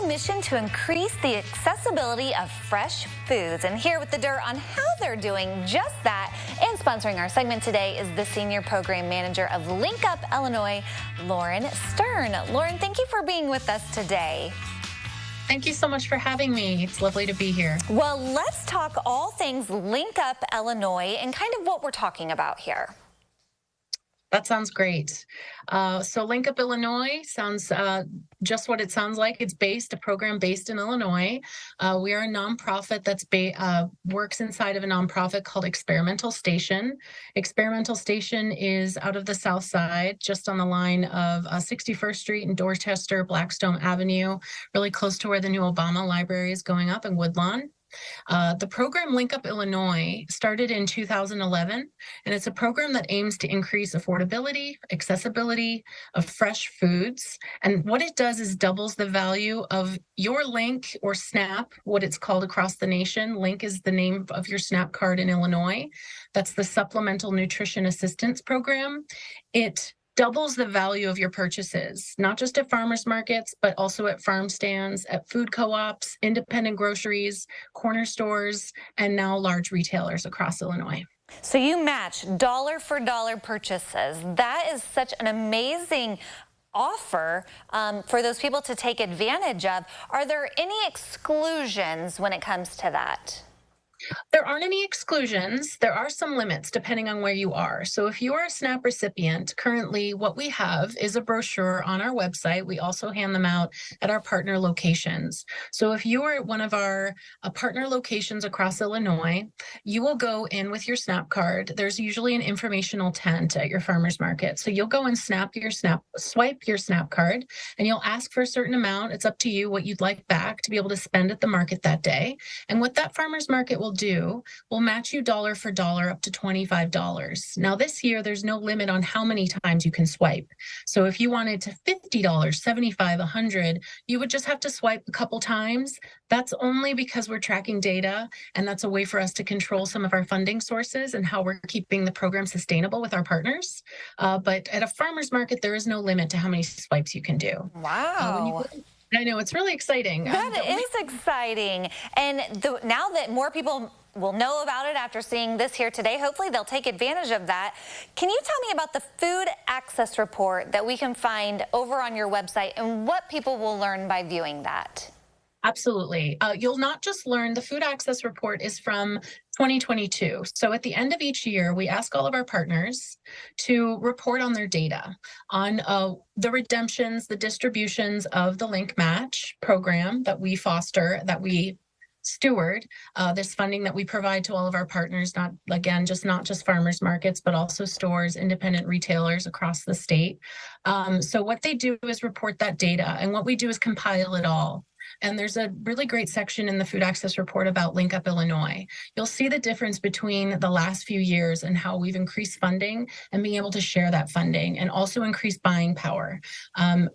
mission to increase the accessibility of fresh foods. And here with the dirt on how they're doing just that and sponsoring our segment today is the Senior Program Manager of Link Up Illinois, Lauren Stern. Lauren, thank you for being with us today. Thank you so much for having me. It's lovely to be here. Well, let's talk all things Link Up Illinois and kind of what we're talking about here. That sounds great. So Link Up Illinois sounds just what it sounds like. It's a program based in Illinois. We are a nonprofit that's works inside of a nonprofit called Experimental Station. Experimental Station is out of the South Side, just on the line of 61st Street and Dorchester, Blackstone Avenue, really close to where the new Obama Library is going up in Woodlawn. The program Link Up Illinois started in 2011, and it's a program that aims to increase affordability, accessibility of fresh foods. And what it does is doubles the value of your Link or SNAP, what it's called across the nation. Link is the name of your SNAP card in Illinois. That's the Supplemental Nutrition Assistance Program. It doubles the value of your purchases, not just at farmers markets, but also at farm stands, at food co-ops, independent groceries, corner stores, and now large retailers across Illinois. So you match dollar for dollar purchases. That is such an amazing offer for those people to take advantage of. Are there any exclusions when it comes to that? There aren't any exclusions. There are some limits depending on where you are. So if you are a SNAP recipient, currently what we have is a brochure on our website. We also hand them out at our partner locations. So if you are at one of our partner locations across Illinois, you will go in with your SNAP card. There's usually an informational tent at your farmer's market. So you'll go and swipe your SNAP card, and you'll ask for a certain amount. It's up to you what you'd like back to be able to spend at the market that day. And what that farmer's market will do will match you dollar for dollar up to $25. Now this year, there's no limit on how many times you can swipe. So if you wanted to $50, $75, $100, you would just have to swipe a couple times. That's only because we're tracking data, and that's a way for us to control some of our funding sources and how we're keeping the program sustainable with our partners. But at a farmer's market, there is no limit to how many swipes you can do. Wow. I know, it's really exciting. That is exciting. And now that more people will know about it after seeing this here today, hopefully they'll take advantage of that. Can you tell me about the Food Access Report that we can find over on your website and what people will learn by viewing that? Absolutely. You'll not just learn, the Food Access Report is from 2022. So at the end of each year, we ask all of our partners to report on their data on the redemptions, the distributions of the Link Match program that we foster, that we steward, this funding that we provide to all of our partners, not just farmers markets, but also stores, independent retailers across the state. So what they do is report that data, and what we do is compile it all. And there's a really great section in the Food Access Report about Link Up Illinois. You'll see the difference between the last few years and how we've increased funding and being able to share that funding, and also increase buying power.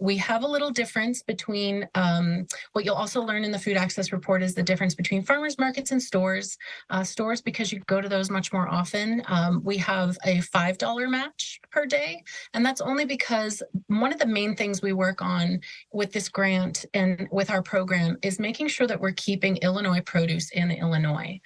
We have a little difference between what you'll also learn in the Food Access Report is the difference between farmers markets and stores. Stores, because you go to those much more often, we have a $5 match per day. And that's only because one of the main things we work on with this grant and with our program is making sure that we're keeping Illinois produce in Illinois.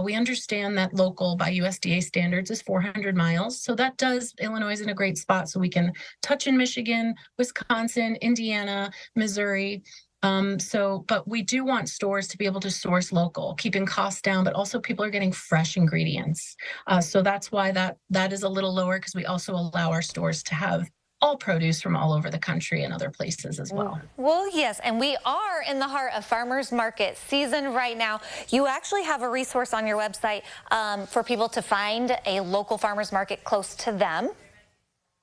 We understand that local by USDA standards is 400 miles. So that Illinois is in a great spot, so we can touch in Michigan, Wisconsin, Indiana, Missouri. But we do want stores to be able to source local, keeping costs down, but also people are getting fresh ingredients. So that's why that is a little lower, because we also allow our stores to have all produce from all over the country and other places as well. Well, yes, and we are in the heart of farmers market season right now. You actually have a resource on your website for people to find a local farmers market close to them.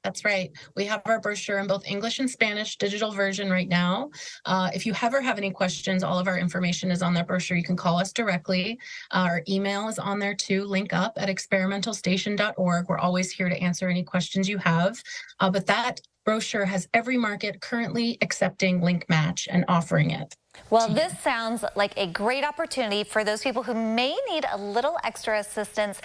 That's right. We have our brochure in both English and Spanish, digital version right now. If you ever have any questions, all of our information is on that brochure. You can call us directly. Our email is on there too, linkup@experimentalstation.org. We're always here to answer any questions you have. But that brochure has every market currently accepting Link Match and offering it. Well, this sounds like a great opportunity for those people who may need a little extra assistance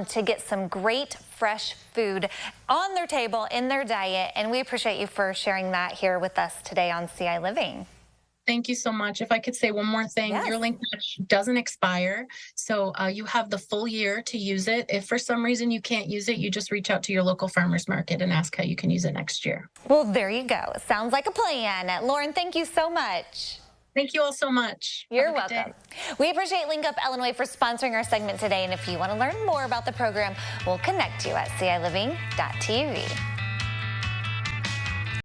to get some great fresh food on their table, in their diet. And we appreciate you for sharing that here with us today on CI Living. Thank you so much. If I could say one more thing, Yes. your link match doesn't expire. So you have the full year to use it. If for some reason you can't use it, you just reach out to your local farmer's market and ask how you can use it next year. Well, there you go. Sounds like a plan. Lauren, thank you so much. Thank you all so much. Have You're a good day. welcome. We appreciate Link Up Illinois for sponsoring our segment today. And if you want to learn more about the program, we'll connect you at CILiving.tv.